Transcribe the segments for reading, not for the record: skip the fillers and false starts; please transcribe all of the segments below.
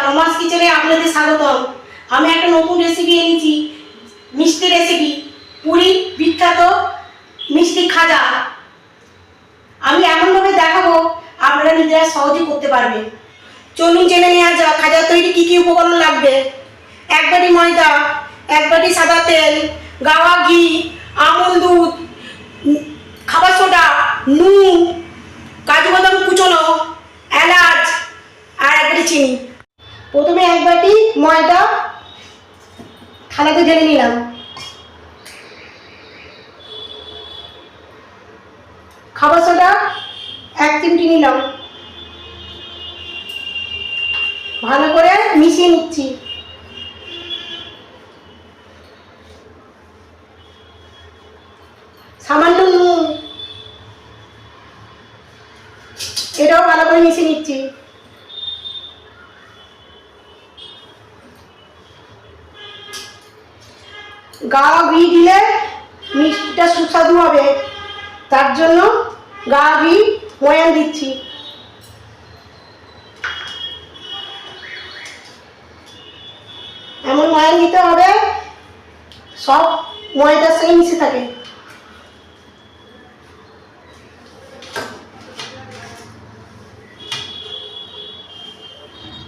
রমাস কিচেনে আপনাদের স্বাগতম। আমি একটা নতুন রেসিপি এনেছি, মিষ্টি রেসিপি, পুরী বিখ্যাত মিষ্টি খাজা। আমি এমনভাবে দেখাবো আপনারা নিজেরা সহজে করতে পারবেন। চলুন জেনে নেওয়া যাক খাজা তৈরি কী কী উপকরণ লাগবে। 1 বাটি ময়দা, 1 বাটি সাদা তেল, গাওয়া ঘি, আমুল দুধ, খাবার সোডা, নুন, কাজু বাদাম কুচনো, এলাচ আর 1 বাটি চিনি। প্রথমে 1 বাটি ময়দা থালাতে ঢেলে নিলাম। খাবার সোডা 1 চিমটি নিলাম। ভালো করে মিশিয়ে নিচ্ছি। সামান্য নুন, এটাও ভালো করে মিশিয়ে নিচ্ছি। গাওয়া ঘি দিলে মিষ্টিটা সুস্বাদু হবে, তার জন্য গাওয়া ঘি ময়ান দিচ্ছি। এমন ময়ান দিতে হবে সব ময়দার সঙ্গে মিশে থাকে।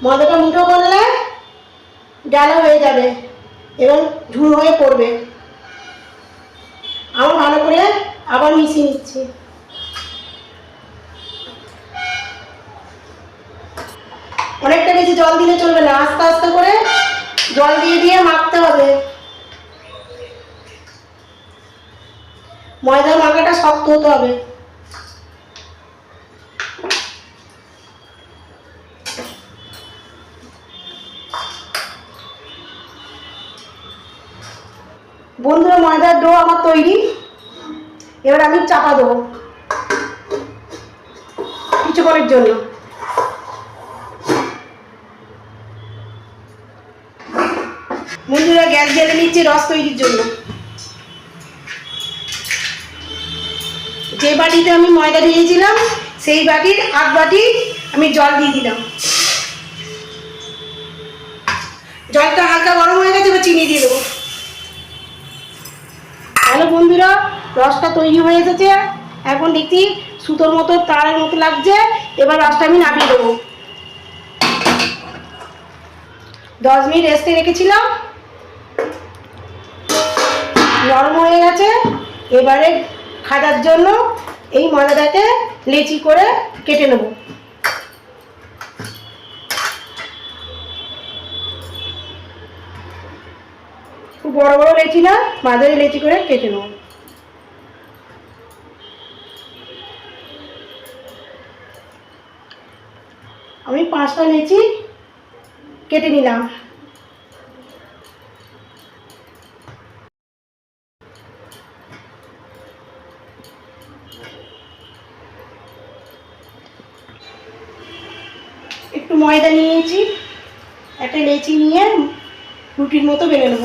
ময়দাটা মুঠো করলে ডালা হয়ে যাবে এবং ঝুল হয়ে পড়বে। আমি ভালো করে আবার মিশিয়ে নিচ্ছি। অনেকটা বেশি জল দিলে চলবে না, আস্তে আস্তে করে জল দিয়ে দিয়ে মাখতে হবে। ময়দার মাখাটা শক্ত হতে হবে। বন্ধুরা, ময়দার ডো আমার তৈরি। এবার আমি চাপা দেবো কিছুক্ষণের জন্য। বন্ধুরা, গ্যাস জ্বেলে নিচ্ছি রস তৈরির জন্য। যে বাটিতে আমি ময়দা দিয়েছিলাম সেই বাটির 8 বাটি আমি জল দিয়ে দিলাম। জলটা হালকা গরম হয়ে গেছে, এবার চিনি দিয়ে দেবো। হ্যালো বন্ধুরা, রসটা তৈরি হয়ে এসেছে। এখন দেখছি সুতোর মতো তারের মতো লাগছে। এবার রসটা আমি নামিয়ে দেবো। 10 মিনিট রেস্টে রেখেছিলাম, নরম হয়ে গেছে। এবারে খাজার জন্য এই ময়দাটাকে লেচি করে কেটে নেব। খুব বড় বড় লেচি না, মাঝারি লেচি করে কেটে নেব। আমি 5টা লেচি কেটে নিলাম। একটু ময়দা নিয়েছি, একটা লেচি নিয়ে রুটির মতো বেলে নেব।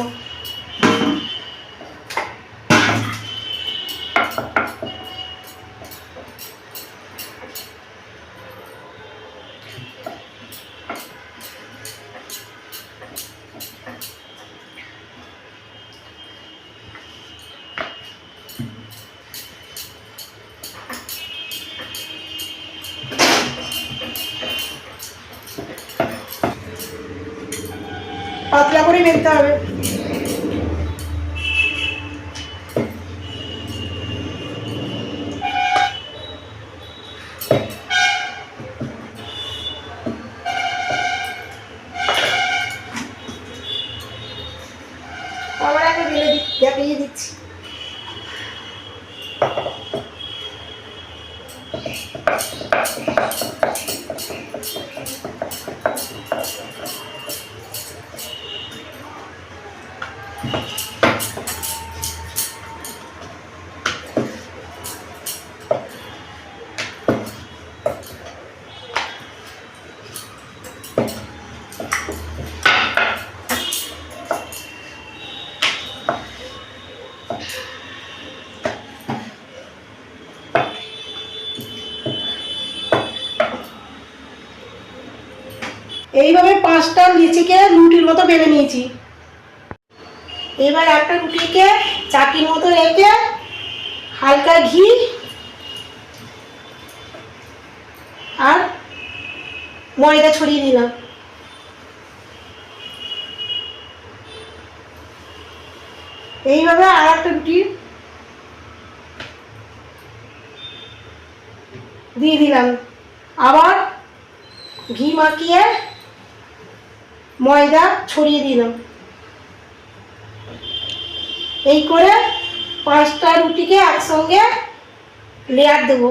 পাতলা করে বেলতে হবে। আবার একটা দেখিয়ে দিচ্ছি। এইভাবে 5টা লিচিকে রুটির মতো বেলে নিয়েছি। এবার একটা রুটিকে চাকির মতো রেখে হালকা ঘি আর ময়দা ছড়িয়ে দিলাম। এইভাবে আর একটা রুটি দিয়ে দিলাম, আবার ঘি মাখিয়ে ময়দা ছড়িয়ে দিলাম। এই করে 5টা রুটিকে একসঙ্গে লেয়ার দেবো।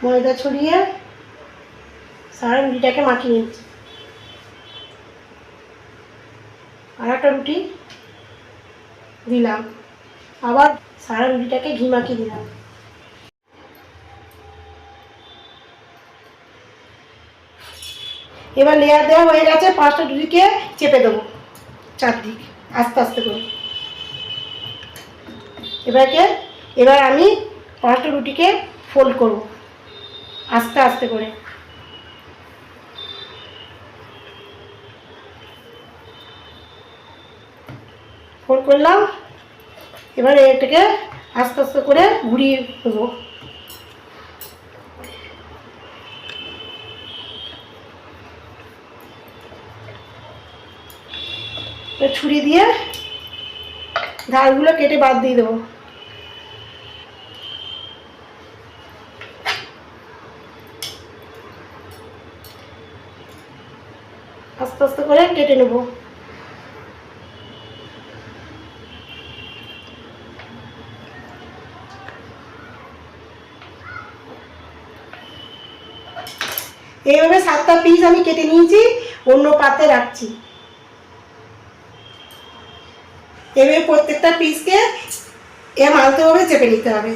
ময়দা ছড়িয়ে সারা রুটিটাকে মাখিয়ে নিচ্ছি। আর একটা রুটি দিলাম, আবার সারা রুটিটাকে ঘি মাখিয়ে দিলাম। এবার লেয়ার দেওয়া হয়ে গেছে, 5টা রুটিকে চেপে দেবো চারদিক আস্তে আস্তে করে। এবার আমি 5টা রুটিকে ফোল্ড করব আস্তে আস্তে করে। ফোল্ড করলাম, এবার এটাকে আস্তে আস্তে করে ঘুরিয়ে দেবো। ছুরি দিয়ে ধারগুলো কেটে বাদ দিয়ে দেবো। আস্তে আস্তে করে কেটে নেব। এইভাবে 7টা পিস আমি কেটে নিয়েছি, অন্য পাত্রে রাখছি। এভাবে প্রত্যেকটা পিসকে আলতোভাবে চেপে নিতে হবে।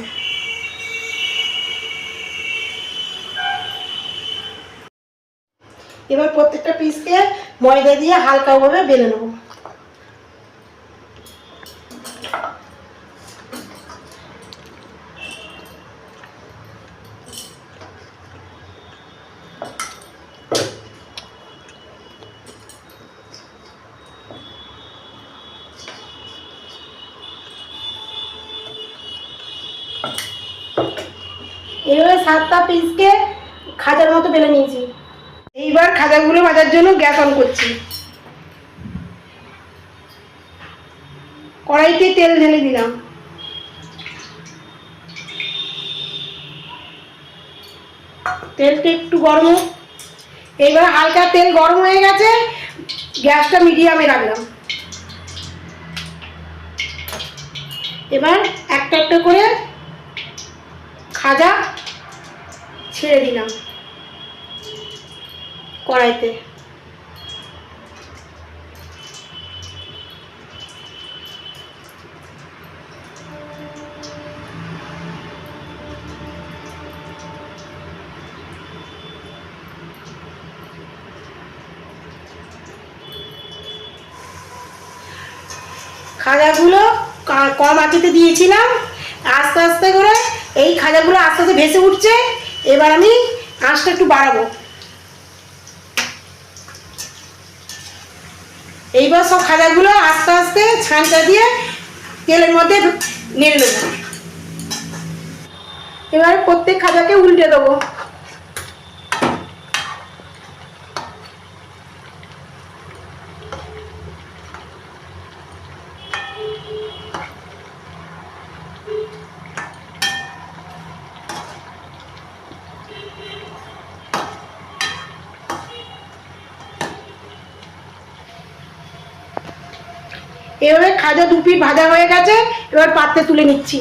এবার প্রত্যেকটা পিসকে ময়দা দিয়ে হালকাভাবে বেলে নেব। এইভাবে 7টা পিসকে খাজার মতো বেলে নিয়েছি। এইবার খাজাগুলো ভাজার জন্য গ্যাস অন করছি। কড়াইতে তেল ঢেলে দিলাম। তেলটা একটু গরম, এইবার হালকা তেল গরম হয়ে গেছে, গ্যাসটা মিডিয়ামে রাখলাম। এবার একটা একটা করে খাজা ছেড়ে দিলাম কড়াইতে। খাজাগুলো কম আঁচেতে দিয়েছিলাম, আস্তে আস্তে করে এই খাজাগুলো আস্তে আস্তে ভেসে উঠছে। এবার আমি আঁচটা একটু বাড়াবো। এইবার সব খাজাগুলো আস্তে আস্তে ছাঁচটা দিয়ে তেলের মধ্যে নেড়ে নেব। এবার প্রত্যেক খাজাকে উল্টে দেবো। এভাবে খাজা 2 পিঠ ভাজা হয়ে গেছে, এবার পাত্রে তুলে নিচ্ছি।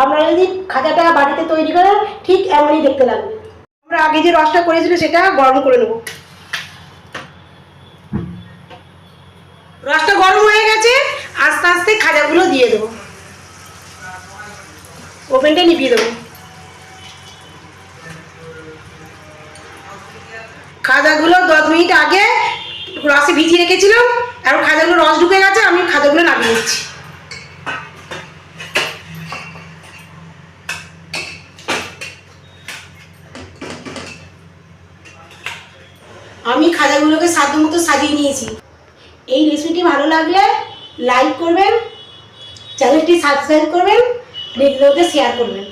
আপনারা যদি খাজাটা বাড়িতে তৈরি করেন ঠিক এমনই দেখতে লাগবে। আগে যে রসটা করেছিল সেটা গরম করে নেব। রসটা গরম হয়ে গেছে, আস্তে আস্তে খাজাগুলো দিয়ে দেবো, ওভেনটা নিভিয়ে দেবো। খাজাগুলো 10 মিনিট আগে রসে ভিজিয়ে রেখেছিলাম, এখন খাজাগুলো রস ঢুকে গেছে, আমি খাজাগুলো নামিয়ে নিচ্ছি। আমি খাজাগুলোকে সাধ্য মতো সাজিয়ে নিয়েছি। এই রেসিপিটি ভালো লাগলে লাইক করবেন, চ্যানেলটি সাবস্ক্রাইব করবেন, রেগুলারতে শেয়ার করবেন।